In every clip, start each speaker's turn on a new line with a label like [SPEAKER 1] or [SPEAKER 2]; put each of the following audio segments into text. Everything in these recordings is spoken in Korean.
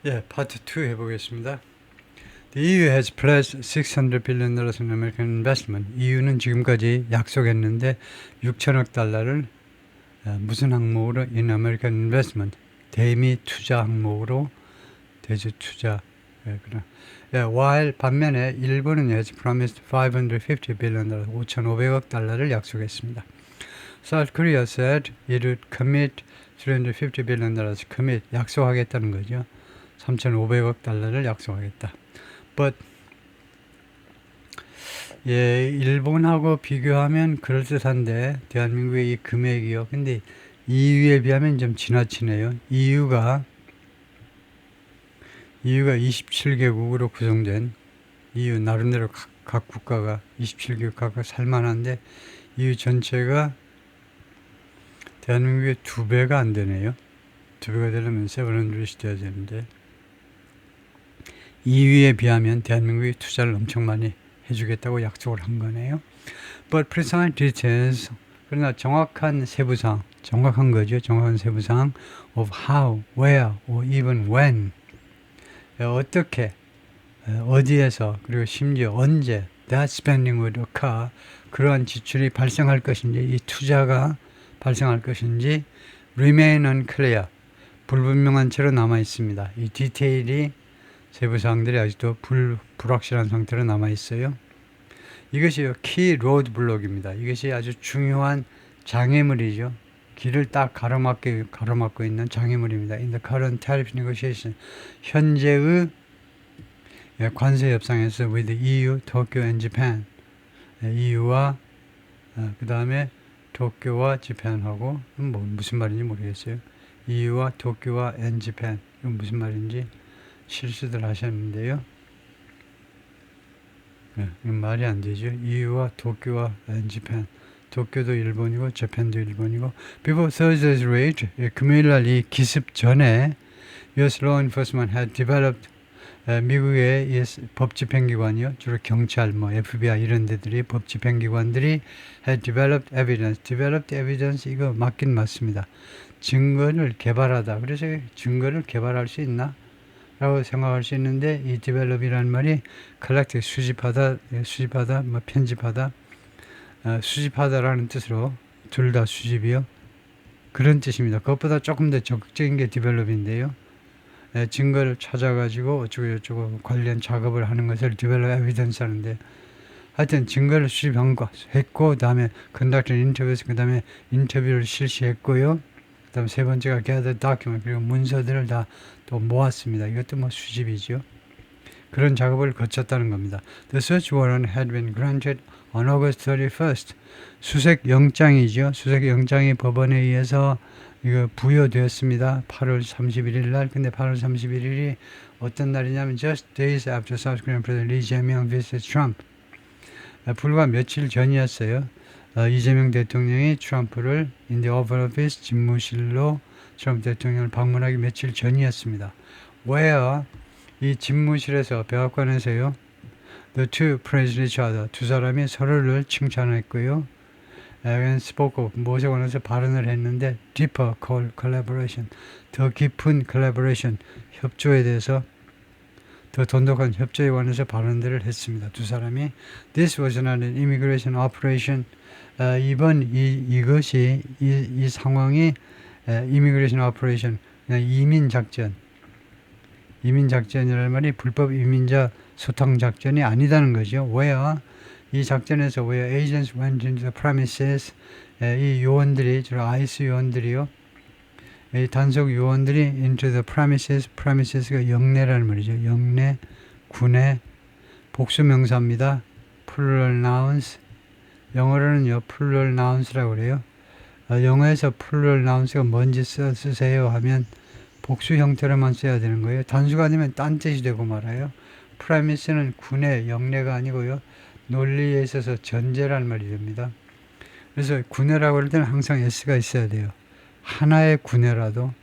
[SPEAKER 1] 예, 파트 2 해보겠습니다. The EU has pledged $600 billion in American investment. EU는 지금까지 약속했는데 6천억 달러를 무슨 항목으로 in American investment 대미 투자 항목으로 대주 투자. 그런. while 반면에 일본은 has promised $550 billion 5,500억 달러를 약속했습니다. South Korea said it would commit $350 billion commit 약속하겠다는 거죠. 3,500억 달러를 약속하겠다. But 일본하고 비교하면 그럴듯한데 대한민국의 이 금액이요. 근데 EU에 비하면 좀 지나치네요. EU가 27개국으로 구성된 EU 나름대로 각 국가가 27개국 각각 살만한데 EU 전체가 대한민국의 2배가 안 되네요. 2배가 되려면 700이 돼야 되는데 EU에 비하면 대한민국이 투자를 엄청 많이 해주겠다고 약속을 한 거네요. But precise details, 그러나 정확한 세부사항, 정확한 거죠. 정확한 세부사항 of how, where, or even when, 어떻게, 어디에서, 그리고 심지어 언제 that spending would occur, 그러한 지출이 발생할 것인지, 이 투자가 발생할 것인지 remain unclear, 불분명한 채로 남아 있습니다. 이 디테일이 세부사항들이 아직도 불확실한 상태로 남아 있어요. 이것이 키 로드 블록입니다. 이것이 아주 중요한 장애물이죠. 길을 딱 가로막고 있는 장애물입니다. In the current tariff negotiation, 현재의 관세 협상에서 with EU, Tokyo and Japan, EU와 그 다음에 도쿄와 재팬하고 무슨 말인지 모르겠어요. EU와 도쿄와 and Japan, 이건 무슨 말인지 실수들 하셨는데요. 이건 말이 안 되죠. EU와 도쿄와 and Japan, 도쿄도 일본이고 재팬도 일본이고. Before Thursday's raid, 금요일 날 이 기습 전에 US law enforcement had developed, 미국의 법집행기관이요, 주로 경찰, FBI 이런 데들이 법집행기관들이 had developed evidence, 이거 맞긴 맞습니다. 증거를 개발하다. 그래서 증거를 개발할 수 있나? 라고 생각할 수 있는데, 이 develop이라는 말이 collect, 수집하다, 편집하다, 수집하다라는 뜻으로 둘 다 수집이요. 그런 뜻입니다. 그것보다 조금 더 적극적인 게 develop인데요. 증거를 찾아가지고 어쩌고 관련 작업을 하는 것을 develop evidence 하는데, 하여튼 증거를 수집했고, 그 다음에 conduct interviews, 그 다음에 인터뷰를 실시했고요. 그 다음 세 번째가 gather document, 그리고 문서들을 다 또 모았습니다. 이것도 수집이죠. 그런 작업을 거쳤다는 겁니다. The search warrant had been granted on August 31st. 수색 영장이죠. 수색 영장이 법원에 의해서 이거 부여되었습니다. 8월 31일 날. 근데 8월 31일이 어떤 날이냐면 just days after South Korean President Lee Jae-myung visited Trump. 불과 며칠 전이었어요. 이재명 대통령이 트럼프를 in the Oval Office 집무실로 트럼프 대통령을 방문하기 며칠 전이었습니다. Where 이 집무실에서 백악관에서요, the two praised each other, 두 사람이 서로를 칭찬했고요, and spoke of, 무엇에 관해서 발언을 했는데 deeper collaboration, 더 깊은 collaboration, 협조에 대해서, 더 돈독한 협조에 관해서 발언들을 했습니다. 두 사람이. This was not an immigration operation. 이것이 이 상황이 immigration operation, 그냥 이민 작전이라는 말이 불법 이민자 소탕 작전이 아니다는 거죠. Where 이 작전에서 where agents went into the premises, 이 요원들이, 주로 아이스 요원들이요, 이 단속 요원들이 into the premises가 영내라는 말이죠. 영내, 군내, 복수 명사입니다. plural nouns. 영어로는요, plural nouns라고 그래요. 영어에서 plural nouns가 뭔지 쓰세요 하면 복수 형태로만 써야 되는 거예요. 단수가 되면 딴 뜻이 되고 말아요. premises는 군내, 영내가 아니고요, 논리에 있어서 전제라는 말이 됩니다. 그래서 군내라고 할 때는 항상 s가 있어야 돼요. 하나의 군내라도,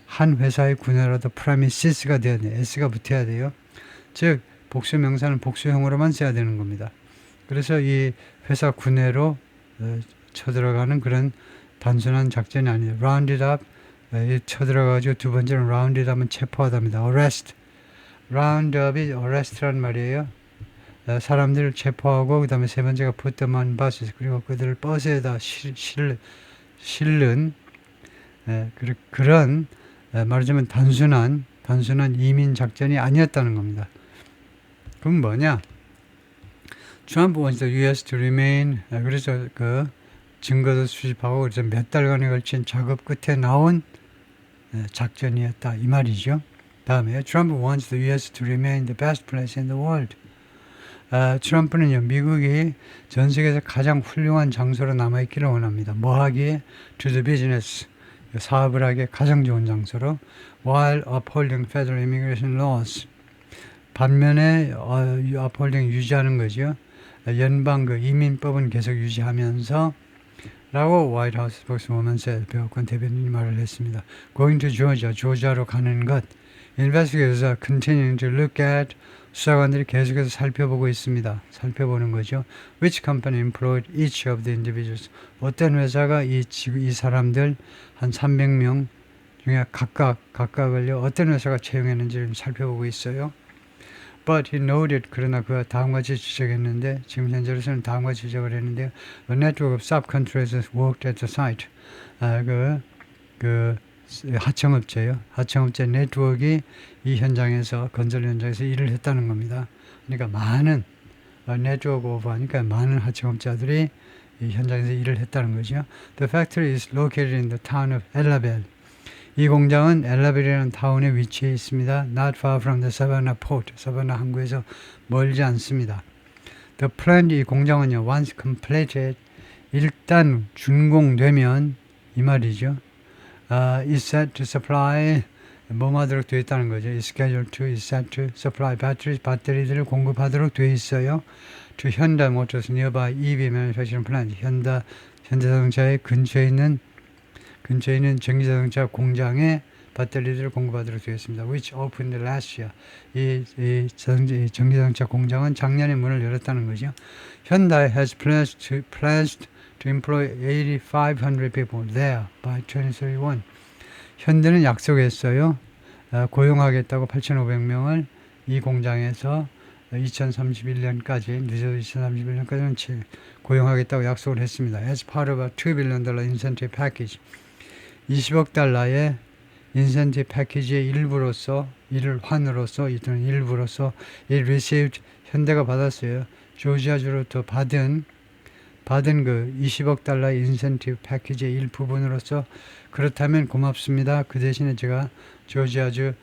[SPEAKER 1] 한 회사의 군내라도 premises가 돼야 돼요. s가 붙어야 돼요. 즉 복수 명사는 복수형으로만 써야 되는 겁니다. 그래서 이 회사 군내로 쳐들어가는 그런 단순한 작전이 아니에요. Rounded up 쳐들어가지고 두 번째는 rounded 하면 체포하답니다. arrest. roundup이 arrest란 말이에요. 사람들을 체포하고 그 다음에 세 번째가 put them on buses 그리고 그들을 버스에다 실는 그런 말하자면 단순한 이민 작전이 아니었다는 겁니다. 그럼 뭐냐? Trump wants the U.S. to remain 그래서 그 증거도 수집하고 그래서 몇 달간에 걸친 작업 끝에 나온 작전이었다 이 말이죠. 다음에 Trump wants the U.S. to remain the best place in the world. 트럼프는요 미국이 전 세계에서 가장 훌륭한 장소로 남아있기를 원합니다. 뭐 하기에? To the business 사업을 하기에 가장 좋은 장소로 while upholding federal immigration laws 반면에 upholding 유지하는 거죠. 연방 그 이민법은 계속 유지하면서 라고 화이트 하우스 스포크스워먼의 배우권 대변인이 말을 했습니다. Going to Georgia, 조지아로 가는 것. Investigators are continuing to look at 수사관들이 계속해서 살펴보고 있습니다. 살펴보는 거죠. Which company employed each of the individuals? 어떤 회사가 이 사람들 한 300명 중에 각각을요 어떤 회사가 채용했는지를 살펴보고 있어요. But he noted 그러나 그가 다음과 같이 지적했는데 지금 현재로서는 다음과 지적을 했는데요. A network of subcontractors worked at the site. 하청업체요. 하청업체 네트워크가 이 현장에서 건설 현장에서 일을 했다는 겁니다. 그러니까 많은 네트워크 오버하니까 많은 하청업자들이 이 현장에서 일을 했다는 거죠. The factory is located in the town of Ellabelle. 이 공장은 엘라벨이라는 타운에 위치해 있습니다. Not far from the Savannah port. 사바나 항구에서 멀지 않습니다. The plant 이 공장은요. Once completed 일단 준공되면 이 말이죠. Is set to supply 뭐하도록 되어 있다는 거죠. Is scheduled to, is set to supply batteries 배터리들을 공급하도록 되어 있어요. To Hyundai Motors nearby EV manufacturing plant. 현대자동차의 근처에 있는 전기자동차 공장에 배터리들을 공급하도록 되어 있습니다. Which opened last year. 이 전기자동차 공장은 작년에 문을 열었다는 거죠. Hyundai has plans to employ 8,500 people there by 2031. 현대는 약속했어요. 고용하겠다고 8,500명을 이 공장에서 2031년까지 늦어도 2031년까지는 고용하겠다고 약속을 했습니다. As part of a $2 billion incentive package. 20억 달러의 인센티브 패키지의 일부로서 일환으로서 이들은 일부로서 it received 현대가 받았어요. 조지아주로부터 받은 그 20억 달러의 인센티브 패키지의 일부분으로서 그렇다면 고맙습니다. 그 대신에 제가 조지아주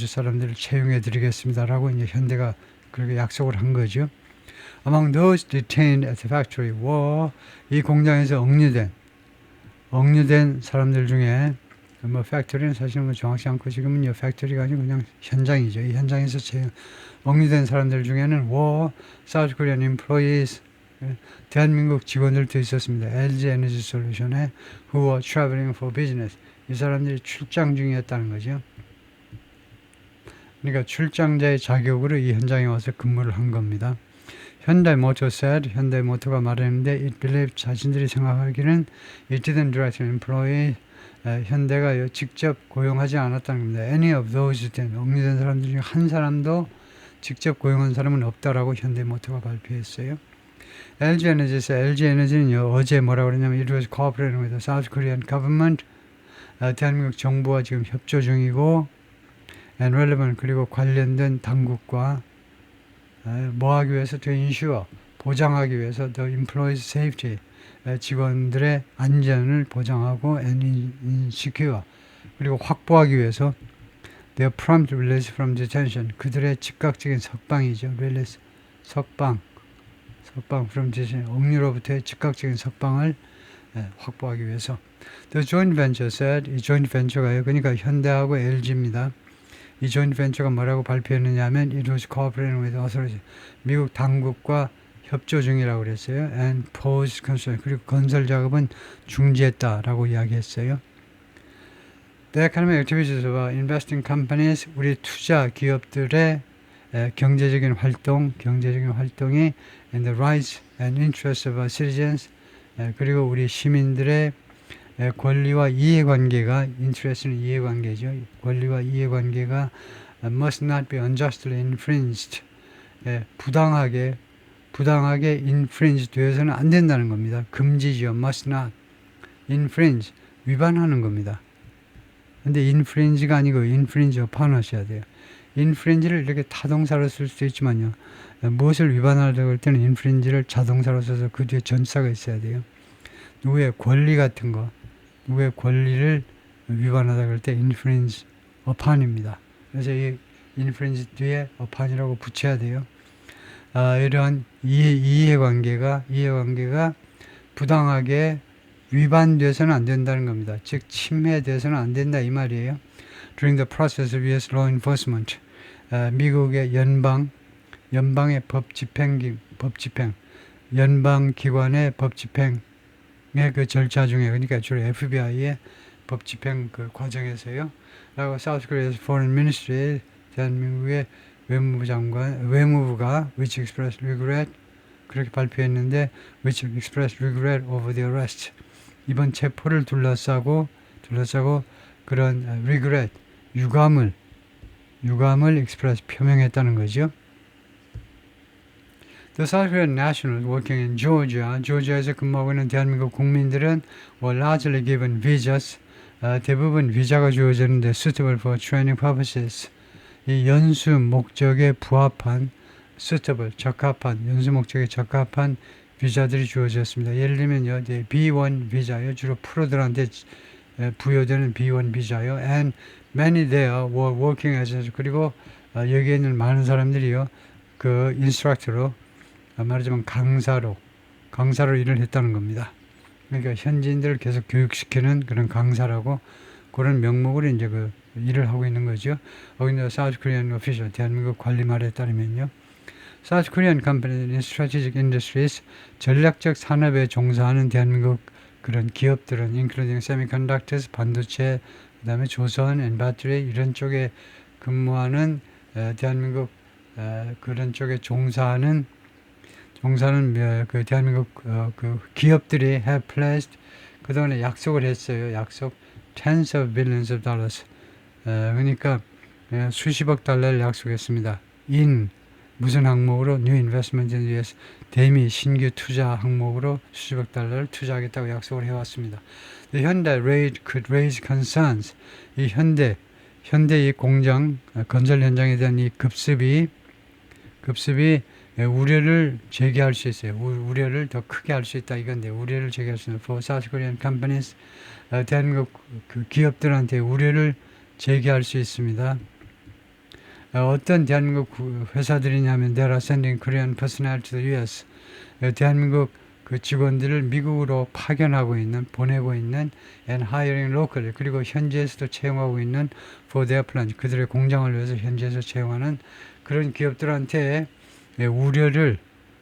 [SPEAKER 1] 사람들을 채용해 드리겠습니다라고 이제 현대가 그렇게 약속을 한 거죠. Among those detained at the factory were 이 공장에서 억류된 사람들 중에 뭐 팩토리는 사실은 뭐 정확치 않고 지금은 이 팩토리가 아니고 그냥 현장이죠. 이 현장에서 억류된 사람들 중에는 were South Korean employees 대한민국 직원들도 있었습니다. LG 에너지 솔루션에 who were traveling for business. 이 사람들이 출장 중이었다는 거죠. 그러니까 출장자의 자격으로 이 현장에 와서 근무를 한 겁니다. 현대모터 said, 현대모터가 말했는데 it believed 자신들이 생각하기는 it didn't directly employ 현대가 직접 고용하지 않았다는 겁니다. Any of those 억류된 사람들 중에 한 사람도 직접 고용한 사람은 없다라고 현대모터가 발표했어요. LG 에너지는요 어제 뭐라고 그러냐면 it was cooperating with the South Korean government 대한민국 정부와 지금 협조 중이고 and relevant 그리고 관련된 당국과 뭐 하기 위해서 to ensure 보장하기 위해서 the employees safety 직원들의 안전을 보장하고 and secure 그리고 확보하기 위해서 their prompt release from detention 그들의 즉각적인 석방이죠. release 석방 from detention 억류로부터의 즉각적인 석방을 확보하기 위해서 the joint venture said 이 joint venture가요. 그러니까 현대하고 LG입니다. 이 joint venture가 뭐라고 발표했느냐 하면 it was cooperating with authorities 미국 당국과 협조 중이라고 그랬어요. and post construction 그리고 건설 작업은 중지했다라고 이야기했어요. The economic activities of investing companies 우리 투자 기업들의 경제적인 활동이 and the rights and interests of our citizens 그리고 우리 시민들의 권리와 이해관계가 interest는 이해관계죠. 권리와 이해관계가 must not be unjustly infringed. 부당하게 infringe 되어서는 안 된다는 겁니다. 금지죠. must not infringe 위반하는 겁니다. 근데 infringe가 아니고 infringe upon 하셔야 돼요. infringe를 이렇게 타동사로 쓸 수도 있지만요. 무엇을 위반하려고 할 때는 infringe를 자동사로 써서 그 뒤에 전사가 있어야 돼요. 누구의 권리 같은 거, 누구의 권리를 위반하다 그럴 때 infringe upon입니다. 그래서 이 infringe 뒤에 upon이라고 붙여야 돼요. 이러한 이해관계가 부당하게 위반돼서는 안 된다는 겁니다. 즉 침해돼서는 안 된다 이 말이에요. During the process of U.S. law enforcement, 미국의 연방의 법 집행, 연방 기관의 법 집행의 그 절차 중에, 그러니까 주로 FBI의 법 집행 그 과정에서요. 라고 South Korea's Foreign Ministry, 대한민국의 외무부가 which expressed regret 그렇게 발표했는데 which expressed regret over the arrest. 이번 체포를 둘러싸고 그런 regret, 유감을 express 표명했다는 거죠. The South Korean nationals working in Georgia에서 근무하고 있는 대한민국 국민들은 were largely given visas. 대부분 비자가 주어졌는데 suitable for training purposes. 이 연수 목적에 부합한 suitable, 연수 목적에 적합한 비자들이 주어졌습니다. 예를 들면요, B1 비자요, 주로 프로들한테 부여되는 B1 비자요, and many there were working as, 그리고 여기에 있는 많은 사람들이요, 그 인스트럭터로, 말하자면 강사로 일을 했다는 겁니다. 그러니까 현지인들을 계속 교육시키는 그런 강사라고 그런 명목으로 이제 그 일을 하고 있는 거죠. 거기서 South Korean official, 대한민국 관리 말에 따르면요. South Korean companies in strategic industries, 전략적 산업에 종사하는 대한민국 그런 기업들은 including semiconductors, 반도체, 그 다음에 조선, and battery 이런 쪽에 근무하는 대한민국 그런 쪽에 종사하는 그 대한민국 그 기업들이 have pledged 그동안에 약속을 했어요. 약속 tens of billions of dollars. 그러니까 수십억 달러를 약속했습니다. in 무슨 항목으로 new investment in the US 대미 신규 투자 항목으로 수십억 달러를 투자하겠다고 약속을 해왔습니다. The Hyundai could raise concerns. 이 현대 이 공장 건설 현장에 대한 이 급습이 우려를 제기할 수 있어요. 우려를 더 크게 할 수 있다 이건데 우려를 제기할 수 있는 for South Korean companies 대한민국 그 기업들한테 우려를 제기할 수 있습니다. 어떤 대한민국 회사들이냐면 they are sending Korean personnel to the US. 대한민국 그 직원들을 미국으로 보내고 있는 and hiring locally 그리고 현지에서도 채용하고 있는 for their plant 그들의 공장을 위해서 현지에서 채용하는 그런 기업들한테 우려를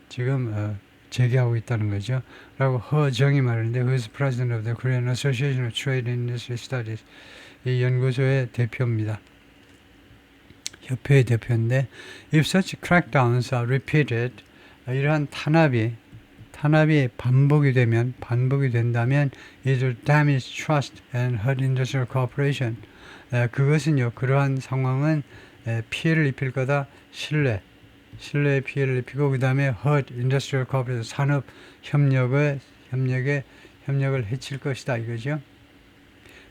[SPEAKER 1] 지금 제기하고 있다는 거죠. 라고 허정이 말하는데 who is president of the Korean Association of Trade and Industry Studies 이 연구소의 대표입니다. 협회의 대표인데 if such crackdowns are repeated 이러한 탄압이 반복이 된다면 it will damage trust and hurt industrial cooperation. 그것은요 그러한 상황은 피해를 입힐 거다. 신뢰에 피해를 입히고 그 다음에 hurt industrial cooperation 산업 협력을 해칠 것이다 이거죠.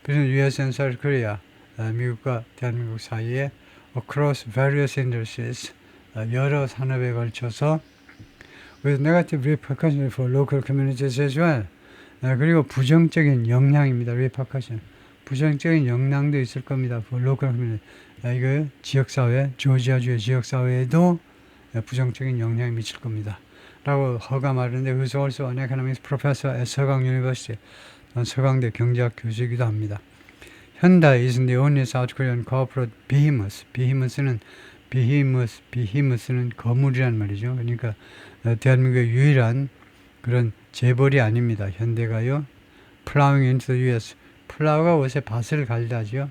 [SPEAKER 1] 그래서 US and South Korea 미국과 대한민국 사이에 across various industries 여러 산업에 걸쳐서 with negative repercussions for local communities as well. 그리고 부정적인 영향입니다. repercussion. 부정적인 영향도 있을 겁니다. for local community. 이거 지역사회, 조지아주의 지역사회에도 부정적인 영향이 미칠 겁니다. 라고 허가 말하는데 who's also an economics professor at 서강 University. 서강대 경제학 교수이기도 합니다. Hyundai is the only South Korean corporate behemoth. behemoth는 거물이란 말이죠. 그러니까 대한민국의 유일한 그런 재벌이 아닙니다. 현대가요. plowing into the US. 플라우가 옷에 밭을 갈다죠.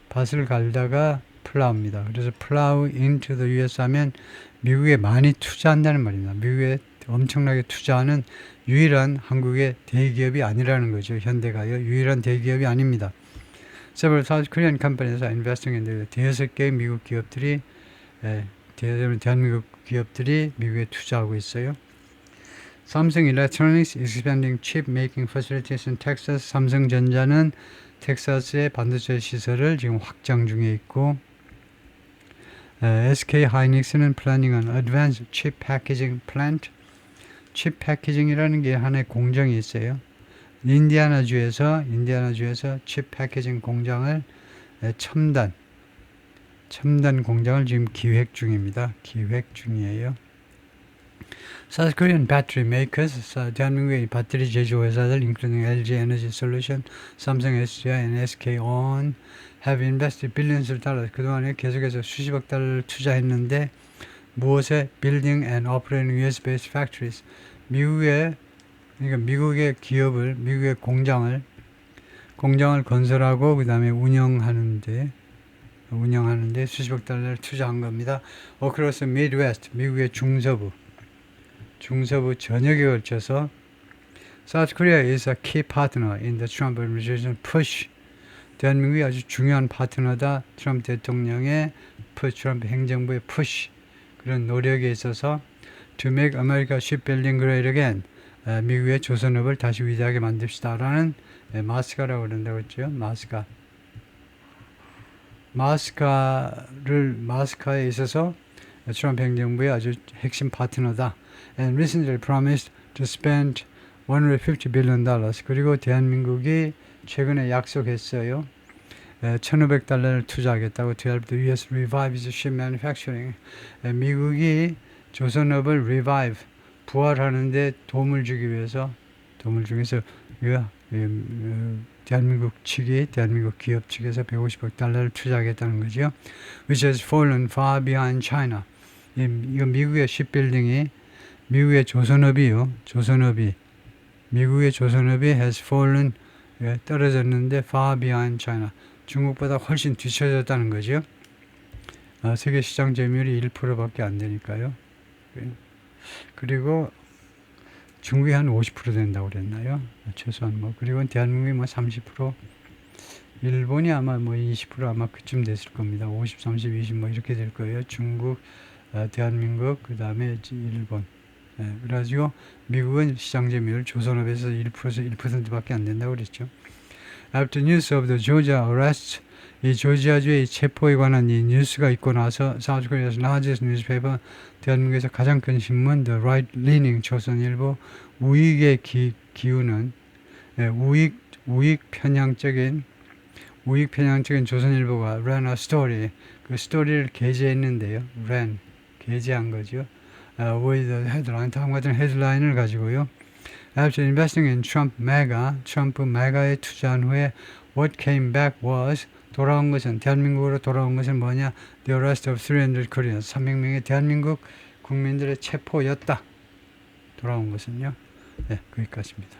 [SPEAKER 1] 밭을 갈다가 플라우입니다. 그래서 plow into the US 하면 미국에 많이 투자한다는 말입니다. 미국에 엄청나게 투자하는 유일한 한국의 대기업이 아니라는 거죠. 현대가요. 유일한 대기업이 아닙니다. Several South Korean companies are investing in the 대여섯 개의 미국 기업들이 대한민국 기업들이 미국에 투자하고 있어요. Samsung Electronics is expanding chip making facilities in Texas. 삼성전자는 텍사스의 반도체 시설을 지금 확장 중에 있고, SK Hynix는 planning an advanced chip packaging plant. 칩 패키징이라는 게 하나의 공장이 있어요. 인디아나주에서 칩 패키징 공장을 첨단 공장을 지금 기획 중입니다. 기획 중이에요. South Korean battery makers, 대한민국의 배터리 제조 회사들, including LG Energy Solution, Samsung SDI, and SK On, have invested billions of dollars. 그동안에 계속해서 수십억 달러를 투자했는데 무엇에? Building and operating US-based factories. 미국의 기업을, 미국의 공장을 건설하고 그 다음에 운영하는데 수십억 달러를 투자한 겁니다. Across the Midwest, 미국의 중서부 전역에 걸쳐서 South Korea is a key partner in the Trump administration push. 대한민국이 아주 중요한 파트너다. 트럼프 대통령의 트럼프 행정부의 push, 그런 노력에 있어서 to make America shipbuilding great again. 미국의 조선업을 다시 위대하게 만듭시다라는 마스카라고 그런다고 했죠. 마스카에 있어서 트럼프 행정부의 아주 핵심 파트너다. And recently promised to spend $150 billion. 그리고 대한민국이 최근에 약속했어요. $1,500를 투자하겠다고. To help the U.S. revive its ship manufacturing. 미국이 조선업을 revive, 부활하는데 도움을 주기 위해서 대한민국 기업 측에서 $150억 투자하겠다는 거죠. Which has fallen far behind China. 이거 미국의 shipbuilding이, 미국의 조선업이 has fallen, 떨어졌는데 far behind China. 중국보다 훨씬 뒤처졌다는 거죠. 세계 시장 점유율이 1%밖에 안 되니까요. 그리고 중국이 한 50% 된다고 그랬나요? 최소한 그리고 대한민국이 30%, 일본이 아마 20% 아마 그쯤 됐을 겁니다. 50, 30, 20 이렇게 될 거예요. 중국, 대한민국, 그 다음에 일본. 그래가지고 미국은 시장 점유율 조선업에서 1%밖에 안 된다고 그랬죠. After news of the Georgia arrests, 이 조지아주의 체포에 관한 이 뉴스가 있고 나서 South Korea's largest newspaper, 대한민국에서 가장 큰 신문 The Right-leaning 조선일보, 우익에 기우는 우익 편향적인 조선일보가 ran a story, 그 스토리를 게재했는데요. 게재한 거죠. with the headline, 다음 같은 헤드라인을 가지고요. After investing in Trump MAGA, 트럼프 MAGA에 투자한 후에 what came back was, 대한민국으로 돌아온 것은 뭐냐? The arrest of 300 Koreans, 300명의 대한민국 국민들의 체포였다. 돌아온 것은요. 거기까지입니다.